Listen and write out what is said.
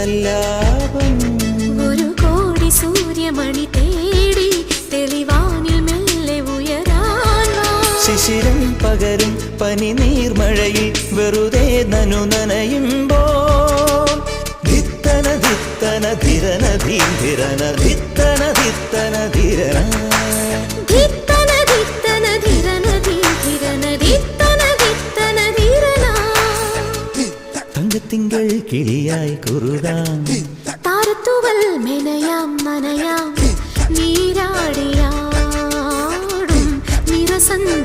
സല്ലാപം ഒരു കോടി സൂര്യമണി തേടി തെളിവാനിൽ മെല്ലെ ഉയരാൻ ശിശിരം പകരും പനി നീർമഴയിൽ വെറുതെ നനു നനയുമ്പോൾ ധിത്തന ധിത്തന ധിരന ധീരന ധിത്തന ധിത്തന ധിരന ധിത്തന ധിത്തന ധിരന ധീരന ധിത്തന ധിത്തന ധിരന തങ്കത്തിങ്കൾ കിളിയായി കുറുതാം താരത്തുവൽ മെനയാം നനയാം നീരാടിയാടും നിറസന്ധ്യ